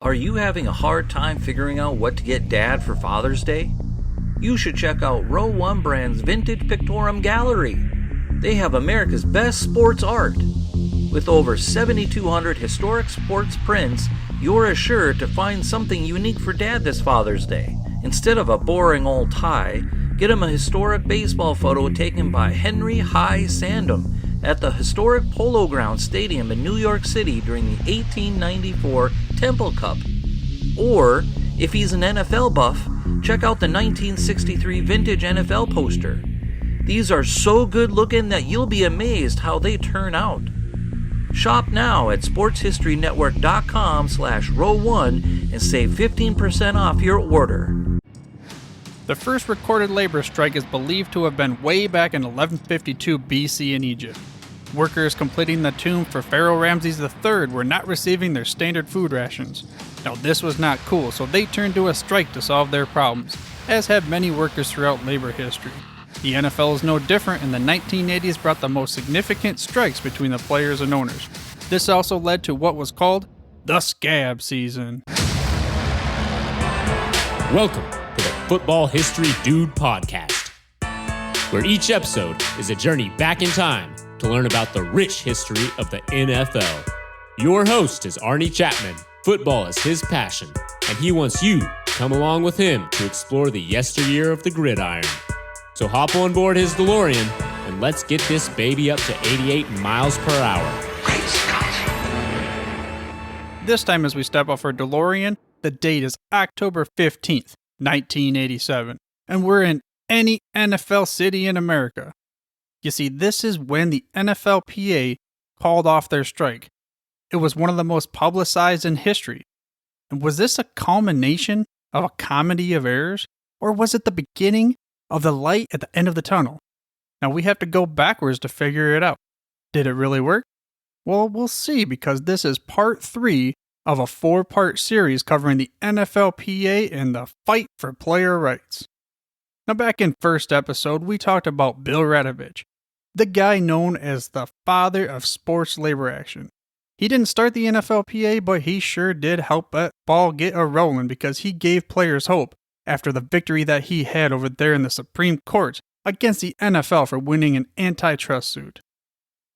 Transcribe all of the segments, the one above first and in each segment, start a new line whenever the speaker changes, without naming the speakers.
Are you having a hard time figuring out what to get Dad for Father's Day? You should check out Row 1 Brand's Vintage Pictorum Gallery. They have America's best sports art. With over 7,200 historic sports prints, you're assured to find something unique for Dad this Father's Day. Instead of a boring old tie, get him a historic baseball photo taken by Henry High Sandom at the historic Polo Grounds Stadium in New York City during the 1894 Temple Cup. Or, if he's an NFL buff, check out the 1963 vintage NFL poster. These are so good looking that you'll be amazed how they turn out. Shop now at sportshistorynetwork.com/row1 and save 15% off your order.
The first recorded labor strike is believed to have been way back in 1152 BC in Egypt. Workers completing the tomb for Pharaoh Ramses III were not receiving their standard food rations. Now this was not cool, so they turned to a strike to solve their problems, as have many workers throughout labor history. The NFL is no different, and the 1980s brought the most significant strikes between the players and owners. This also led to what was called the Scab season.
Welcome to the Football History Dude podcast, where each episode is a journey back in time to learn about the rich history of the NFL. Your host is Arnie Chapman. Football is his passion, and he wants you to come along with him to explore the yesteryear of the gridiron. So hop on board his DeLorean and let's get this baby up to 88 miles per hour.
Great Scott!
This time as we step off our DeLorean, the date is October 15th, 1987, and we're in any NFL city in America. You see, this is when the NFLPA called off their strike. It was one of the most publicized in history. And was this a culmination of a comedy of errors? Or was it the beginning of the light at the end of the tunnel? Now we have to go backwards to figure it out. Did it really work? Well, we'll see, because this is part 3 of a 4-part series covering the NFLPA and the fight for player rights. Now back in first episode, we talked about Bill Radovich, the guy known as the father of sports labor action. He didn't start the NFLPA, but he sure did help that ball get a-rolling, because he gave players hope after the victory that he had over there in the Supreme Court against the NFL for winning an antitrust suit.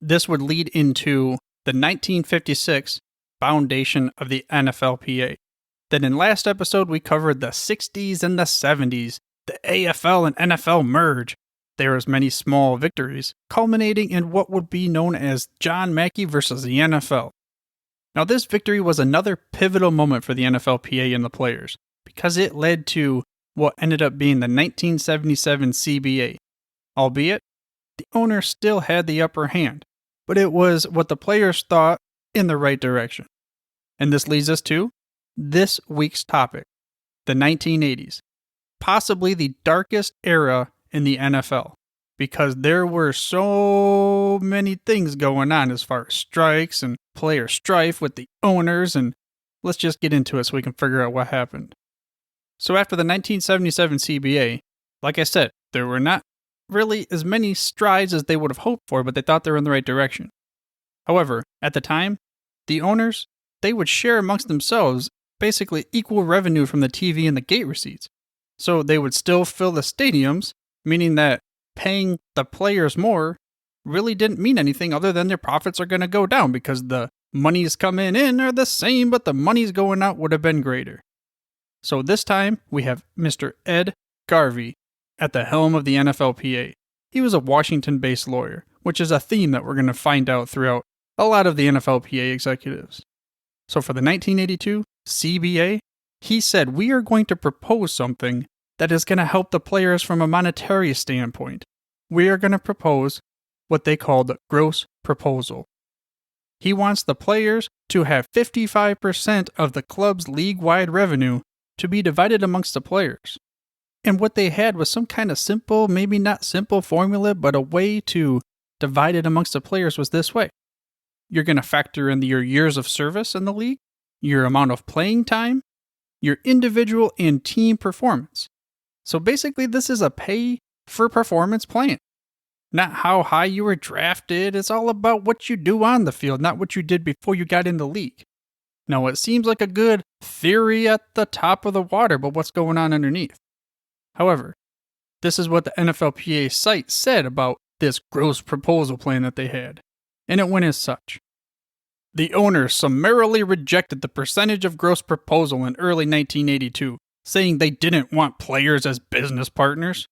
This would lead into the 1956 foundation of the NFLPA. Then in last episode, we covered the 60s and the 70s, the AFL and NFL merge. There was many small victories, culminating in what would be known as John Mackey versus the NFL. Now this victory was another pivotal moment for the NFLPA and the players, because it led to what ended up being the 1977 CBA. Albeit, the owners still had the upper hand, but it was what the players thought in the right direction. And this leads us to this week's topic, the 1980s, possibly the darkest era in the NFL, because there were so many things going on as far as strikes and player strife with the owners, and let's just get into it so we can figure out what happened. So after the 1977 CBA, like I said, there were not really as many strides as they would have hoped for, but they thought they were in the right direction. However, at the time, the owners, they would share amongst themselves basically equal revenue from the TV and the gate receipts. So they would still fill the stadiums, meaning that paying the players more really didn't mean anything other than their profits are going to go down, because the monies coming in are the same, but the monies going out would have been greater. So this time, we have Mr. Ed Garvey at the helm of the NFLPA. He was a Washington-based lawyer, which is a theme that we're going to find out throughout a lot of the NFLPA executives. So for the 1982 CBA, he said, we are going to propose something that is going to help the players from a monetary standpoint. We are going to propose what they call the gross proposal. He wants the players to have 55% of the club's league-wide revenue to be divided amongst the players. And what they had was some kind of simple, maybe not simple formula, but a way to divide it amongst the players was this way. You're going to factor in your years of service in the league, your amount of playing time, your individual and team performance. So basically, this is a pay-for-performance plan. Not how high you were drafted. It's all about what you do on the field, not what you did before you got in the league. Now, it seems like a good theory at the top of the water, but what's going on underneath? However, this is what the NFLPA site said about this gross proposal plan that they had, and it went as such. The owners summarily rejected the percentage of gross proposal in early 1982, saying they didn't want players as business partners.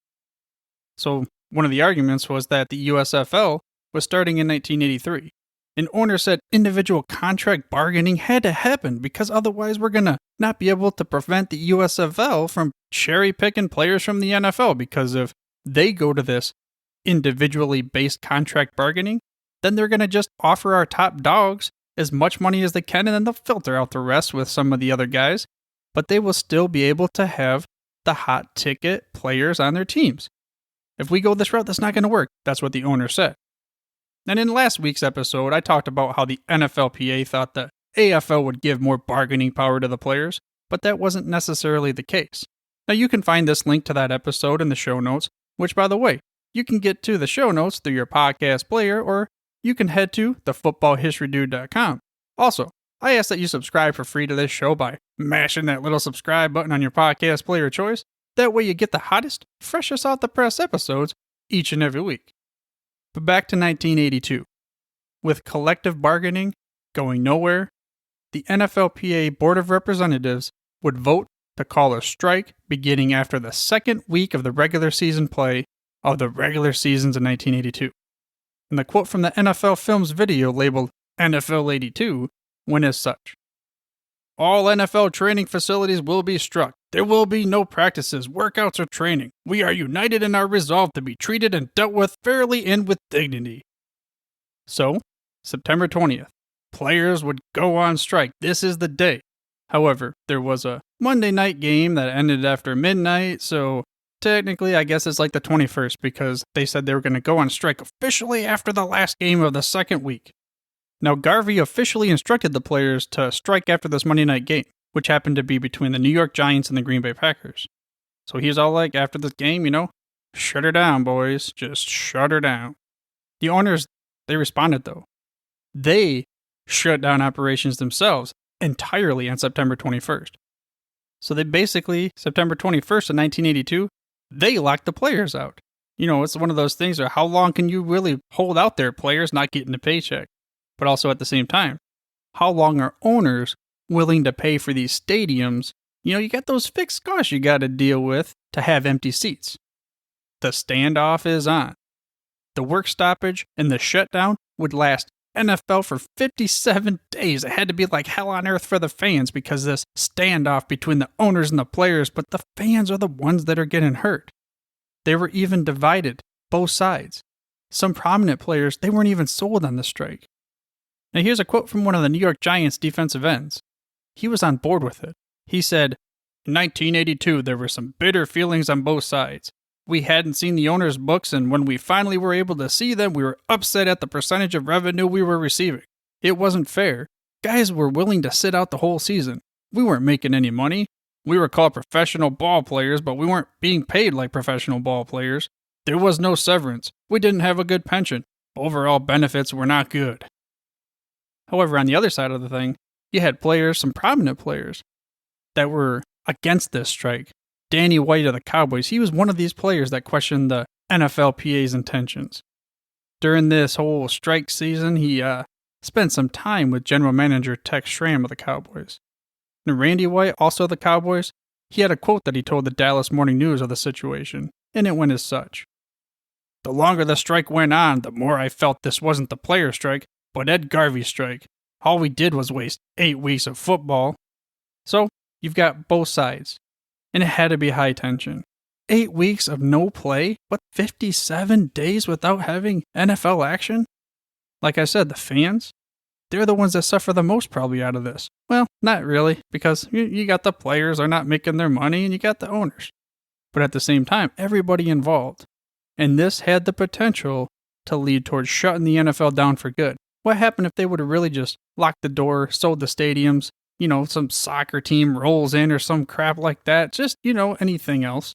So, one of the arguments was that the USFL was starting in 1983. An owner said individual contract bargaining had to happen because otherwise we're going to not be able to prevent the USFL from cherry-picking players from the NFL, because if they go to this individually based contract bargaining, then they're going to just offer our top dogs as much money as they can, and then they'll filter out the rest with some of the other guys, but they will still be able to have the hot ticket players on their teams. If we go this route, that's not going to work. That's what the owner said. And in last week's episode, I talked about how the NFLPA thought the AFL would give more bargaining power to the players, but that wasn't necessarily the case. Now, you can find this link to that episode in the show notes, which, by the way, you can get to the show notes through your podcast player, or you can head to thefootballhistorydude.com. Also, I ask that you subscribe for free to this show by mashing that little subscribe button on your podcast player of choice. That way you get the hottest, freshest off the press episodes each and every week. But back to 1982. With collective bargaining going nowhere, the NFLPA Board of Representatives would vote to call a strike beginning after the second week of the regular season play of the regular seasons in 1982. And the quote from the NFL Films video labeled NFL 82 went as such. All NFL training facilities will be struck. There will be no practices, workouts, or training. We are united in our resolve to be treated and dealt with fairly and with dignity. So, September 20th, players would go on strike. This is the day. However, there was a Monday night game that ended after midnight, so technically I guess it's like the 21st, because they said they were going to go on strike officially after the last game of the second week. Now, Garvey officially instructed the players to strike after this Monday night game, which happened to be between the New York Giants and the Green Bay Packers. So he's all like, after this game, shut her down, boys. Just shut her down. The owners, they responded though. They shut down operations themselves entirely on September 21st. So they basically, September 21st of 1982, they locked the players out. It's one of those things where how long can you really hold out there, players not getting a paycheck? But also at the same time, how long are owners willing to pay for these stadiums? You got those fixed costs you got to deal with to have empty seats. The standoff is on. The work stoppage and the shutdown would last NFL for 57 days. It had to be like hell on earth for the fans because this standoff between the owners and the players, but the fans are the ones that are getting hurt. They were even divided, both sides. Some prominent players, they weren't even sold on the strike. Now here's a quote from one of the New York Giants defensive ends. He was on board with it. He said, "In 1982, there were some bitter feelings on both sides. We hadn't seen the owners' books, and when we finally were able to see them, we were upset at the percentage of revenue we were receiving. It wasn't fair. Guys were willing to sit out the whole season. We weren't making any money. We were called professional ball players, but we weren't being paid like professional ball players. There was no severance. We didn't have a good pension. Overall benefits were not good." However, on the other side of the thing, you had players, some prominent players, that were against this strike. Danny White of the Cowboys, he was one of these players that questioned the NFLPA's intentions. During this whole strike season, he spent some time with general manager Tex Schramm of the Cowboys. And Randy White, also of the Cowboys, he had a quote that he told the Dallas Morning News of the situation, and it went as such. "The longer the strike went on, the more I felt this wasn't the player strike, but Ed Garvey's strike. All we did was waste 8 weeks of football." So, you've got both sides. And it had to be high tension. 8 weeks of no play, but 57 days without having NFL action? Like I said, the fans, they're the ones that suffer the most probably out of this. Well, not really, because you got the players are not making their money, and you got the owners. But at the same time, everybody involved. And this had the potential to lead towards shutting the NFL down for good. What happened if they would have really just locked the door, sold the stadiums, some soccer team rolls in or some crap like that, just, anything else.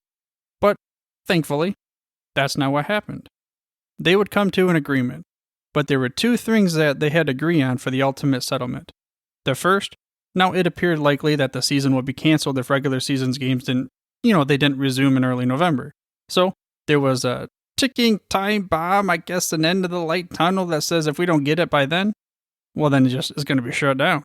But thankfully, that's not what happened. They would come to an agreement, but there were two things that they had to agree on for the ultimate settlement. The first Now, it appeared likely that the season would be canceled if regular season's games didn't resume in early November. So, there was a ticking time bomb, I guess, an end of the light tunnel that says if we don't get it by then, well, then it just is going to be shut down.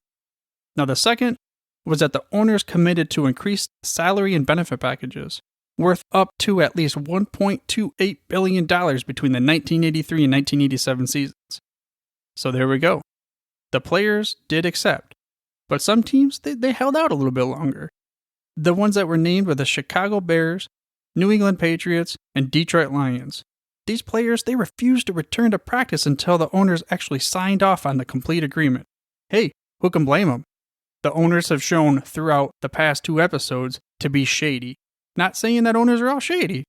Now, the second was that the owners committed to increased salary and benefit packages, worth up to at least $1.28 billion between the 1983 and 1987 seasons. So there we go. The players did accept, but some teams, they held out a little bit longer. The ones that were named were the Chicago Bears, New England Patriots, and Detroit Lions. These players, they refused to return to practice until the owners actually signed off on the complete agreement. Hey, who can blame them? The owners have shown throughout the past 2 episodes to be shady. Not saying that owners are all shady,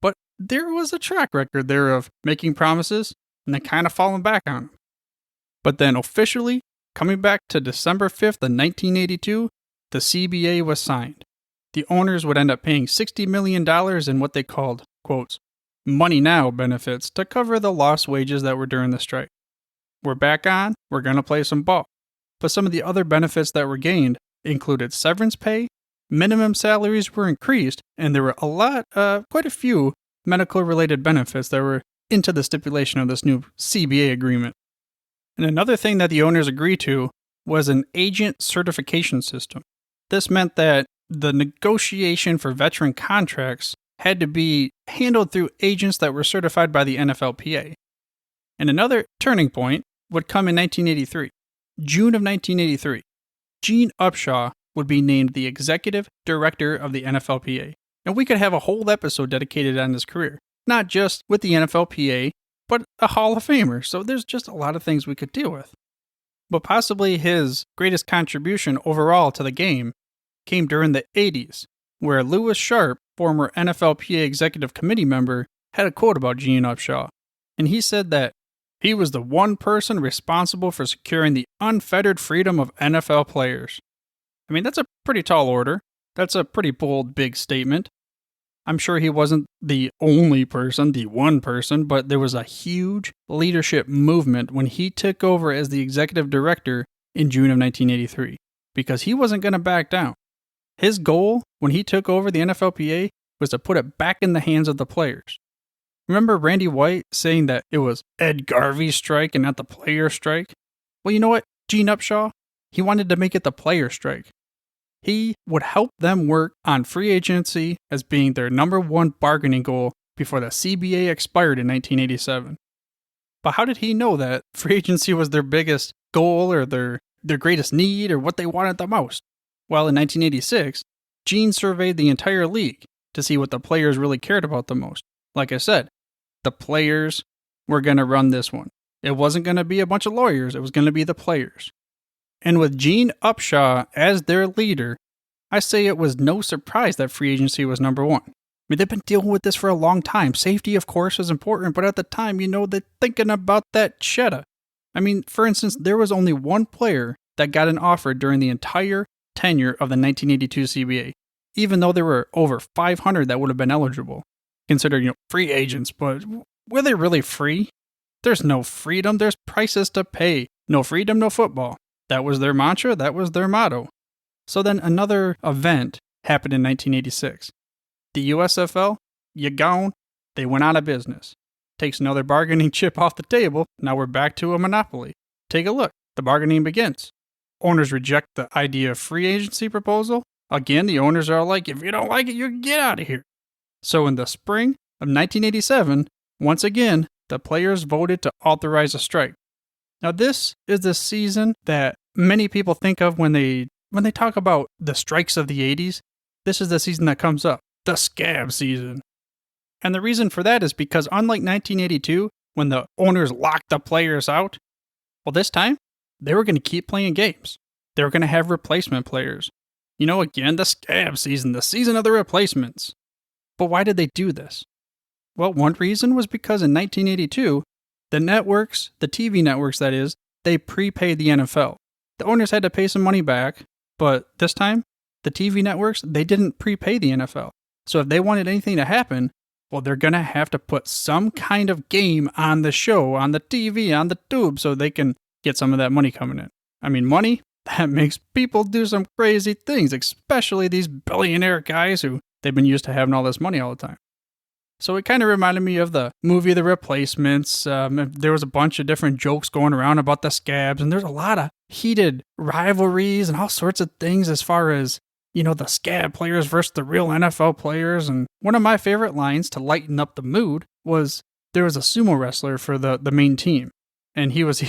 but there was a track record there of making promises and then kind of falling back on them. But then officially, coming back to December 5th of 1982, the CBA was signed. The owners would end up paying $60 million in what they called, quotes, money now benefits to cover the lost wages that were during the strike. We're back on, we're going to play some ball. But some of the other benefits that were gained included severance pay, minimum salaries were increased, and there were quite a few medical-related benefits that were into the stipulation of this new CBA agreement. And another thing that the owners agreed to was an agent certification system. This meant that the negotiation for veteran contracts had to be handled through agents that were certified by the NFLPA. And another turning point would come in 1983. June of 1983, Gene Upshaw would be named the executive director of the NFLPA. And we could have a whole episode dedicated on his career. Not just with the NFLPA, but a Hall of Famer. So there's just a lot of things we could deal with. But possibly his greatest contribution overall to the game came during the 80s, where Lewis Sharp, former NFLPA executive committee member, had a quote about Gene Upshaw. And he said that he was the one person responsible for securing the unfettered freedom of NFL players. I mean, that's a pretty tall order. That's a pretty bold, big statement. I'm sure he wasn't the only person, the one person, but there was a huge leadership movement when he took over as the executive director in June of 1983, because he wasn't going to back down. His goal when he took over the NFLPA was to put it back in the hands of the players. Remember Randy White saying that it was Ed Garvey's strike and not the player strike? Well, you know what? Gene Upshaw, he wanted to make it the player strike. He would help them work on free agency as being their number one bargaining goal before the CBA expired in 1987. But how did he know that free agency was their biggest goal or their greatest need or what they wanted the most? Well, in 1986, Gene surveyed the entire league to see what the players really cared about the most. Like I said, the players were going to run this one. It wasn't going to be a bunch of lawyers. It was going to be the players. And with Gene Upshaw as their leader, I say it was no surprise that free agency was number one. I mean, they've been dealing with this for a long time. Safety, of course, is important, but at the time, they're thinking about that cheddar. I mean, for instance, there was only one player that got an offer during the entire tenure of the 1982 CBA, even though there were over 500 that would have been eligible. Considered, free agents, but were they really free? There's no freedom, there's prices to pay. No freedom, no football. That was their mantra, that was their motto. So then another event happened in 1986. The USFL, they went out of business. Takes another bargaining chip off the table, now we're back to a monopoly. Take a look, the bargaining begins. Owners reject the idea of free agency proposal. Again, the owners are like, if you don't like it, you get out of here. So in the spring of 1987, once again, the players voted to authorize a strike. Now this is the season that many people think of when they talk about the strikes of the 80s. This is the season that comes up, the Scab season. And the reason for that is because unlike 1982, when the owners locked the players out, well, this time, they were going to keep playing games. They were going to have replacement players. Again, the Scab season, the season of the replacements. But why did they do this? Well, one reason was because in 1982, the networks, the TV networks that is, they prepaid the NFL. The owners had to pay some money back, but this time, the TV networks, they didn't prepay the NFL. So if they wanted anything to happen, well, they're going to have to put some kind of game on the show, on the TV, on the tube, so they can get some of that money coming in. I mean, money, that makes people do some crazy things, especially these billionaire guys who they've been used to having all this money all the time. So it kind of reminded me of the movie The Replacements. There was a bunch of different jokes going around about the Scabs, and there's a lot of heated rivalries and all sorts of things as far as, the Scab players versus the real NFL players. And one of my favorite lines to lighten up the mood was there was a sumo wrestler for the main team. And he was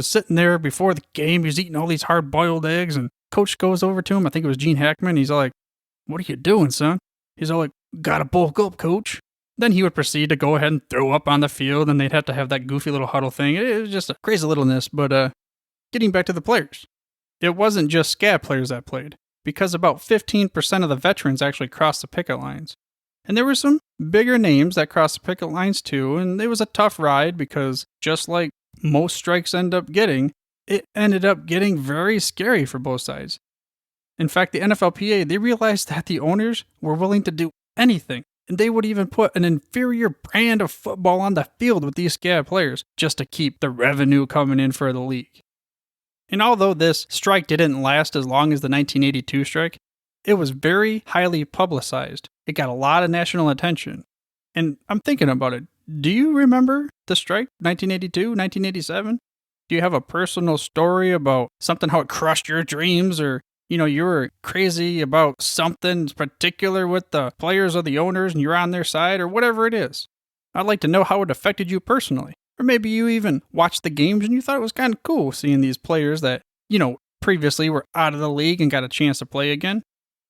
sitting there before the game. He was eating all these hard-boiled eggs, and coach goes over to him. I think it was Gene Hackman. He's all like, "What are you doing, son?" He's all like, "Gotta bulk up, coach." Then he would proceed to go ahead and throw up on the field, and they'd have to have that goofy little huddle thing. It was just a crazy littleness, but getting back to the players. It wasn't just Scab players that played, because about 15% of the veterans actually crossed the picket lines. And there were some bigger names that crossed the picket lines too, and it was a tough ride because just like most strikes end up getting, it ended up getting very scary for both sides. In fact, the NFLPA, they realized that the owners were willing to do anything, and they would even put an inferior brand of football on the field with these Scab players just to keep the revenue coming in for the league. And although this strike didn't last as long as the 1982 strike, it was very highly publicized. It got a lot of national attention. And I'm thinking about it. Do you remember the strike, 1982, 1987? Do you have a personal story about something, how it crushed your dreams, or you were crazy about something particular with the players or the owners and you're on their side, or whatever it is? I'd like to know how it affected you personally. Or maybe you even watched the games and you thought it was kind of cool seeing these players that, previously were out of the league and got a chance to play again.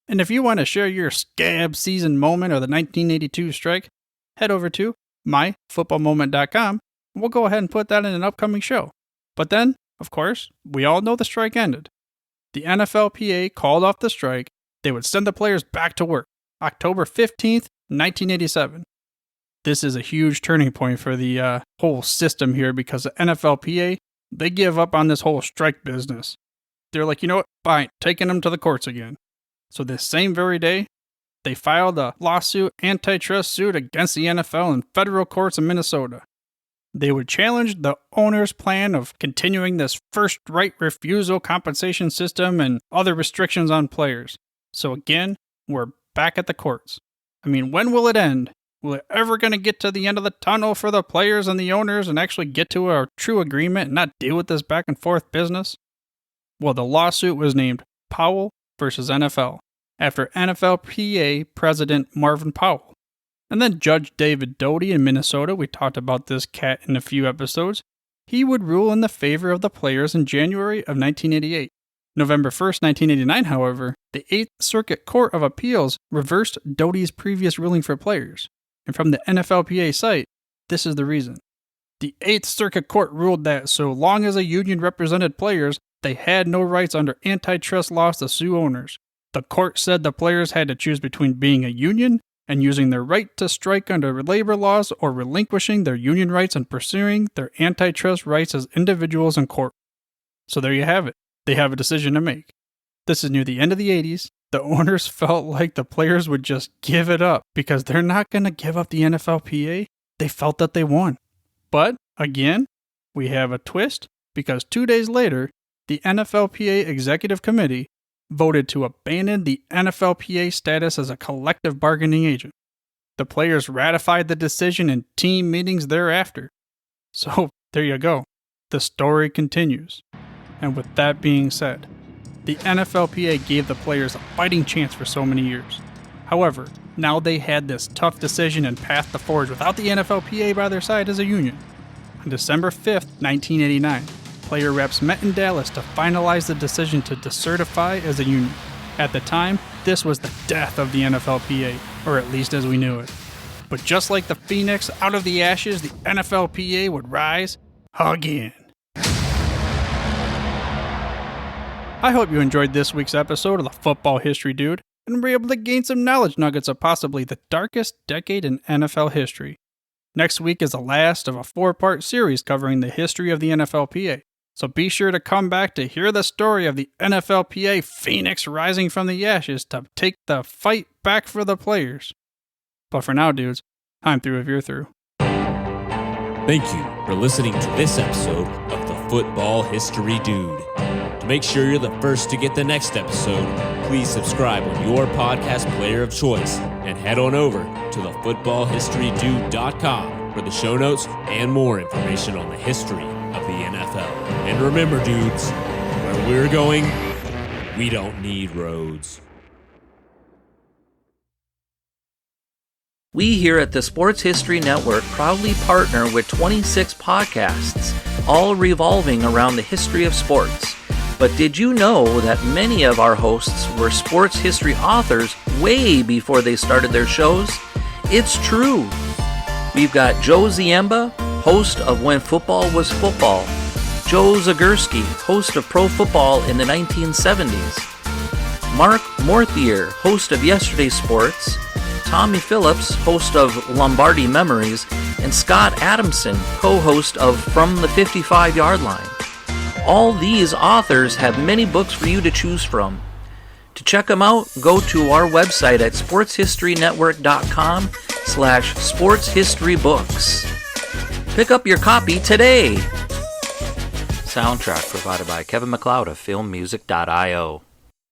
And if you want to share your Scab season moment or the 1982 strike, head over to myfootballmoment.com and we'll go ahead and put that in an upcoming show. But then, of course, we all know the strike ended. The NFLPA called off the strike. They would send the players back to work. October 15th, 1987. This is a huge turning point for the whole system here because the NFLPA, they give up on this whole strike business. They're like, you know what? Fine, taking them to the courts again. So this same very day, they filed a lawsuit, antitrust suit against the NFL in federal courts in Minnesota. They would challenge the owner's plan of continuing this first right refusal compensation system and other restrictions on players. So again, we're back at the courts. I mean, when will it end? Will it ever going to get to the end of the tunnel for the players and the owners and actually get to a true agreement and not deal with this back and forth business? Well, the lawsuit was named Powell versus NFL, after NFLPA President Marvin Powell. And then Judge David Doty in Minnesota, we talked about this cat in a few episodes, he would rule in the favor of the players in January of 1988. November 1st, 1989, however, the 8th Circuit Court of Appeals reversed Doty's previous ruling for players. And from the NFLPA site, this is the reason. The 8th Circuit Court ruled that so long as a union represented players, they had no rights under antitrust laws to sue owners. The court said the players had to choose between being a union and using their right to strike under labor laws or relinquishing their union rights and pursuing their antitrust rights as individuals in court. So there you have it. They have a decision to make. This is near the end of the 80s. The owners felt like the players would just give it up because they're not going to give up the NFLPA. They felt that they won. But, again, we have a twist because 2 days later, the NFLPA Executive Committee voted to abandon the NFLPA status as a collective bargaining agent. The players ratified the decision in team meetings thereafter. So, there you go. The story continues. And with that being said, the NFLPA gave the players a fighting chance for so many years. However, now they had this tough decision and path to forge without the NFLPA by their side as a union. On December 5th, 1989, player reps met in Dallas to finalize the decision to decertify as a union. At the time, this was the death of the NFLPA, or at least as we knew it. But just like the phoenix out of the ashes, the NFLPA would rise again. I hope you enjoyed this week's episode of the Football History Dude and were able to gain some knowledge nuggets of possibly the darkest decade in NFL history. Next week is the last of a 4-part series covering the history of the NFLPA, so be sure to come back to hear the story of the NFLPA Phoenix rising from the ashes to take the fight back for the players. But for now, dudes, I'm through if you're through.
Thank you for listening to this episode of the Football History Dude. To make sure you're the first to get the next episode, please subscribe on your podcast player of choice and head on over to thefootballhistorydude.com for the show notes and more information on the history of the NFL. And remember, dudes, where we're going, we don't need roads.
We here at the Sports History Network proudly partner with 26 podcasts, all revolving around the history of sports. But did you know that many of our hosts were sports history authors way before they started their shows? It's true. We've got Joe Ziemba, host of When Football Was Football, Joe Zagurski, host of Pro Football in the 1970s, Mark Morthier, host of Yesterday's Sports, Tommy Phillips, host of Lombardi Memories, and Scott Adamson, co-host of From the 55-Yard Line. All these authors have many books for you to choose from. To check them out, go to our website at sportshistorynetwork.com/sportshistorybooks. Pick up your copy today. Soundtrack provided by Kevin MacLeod of filmmusic.io.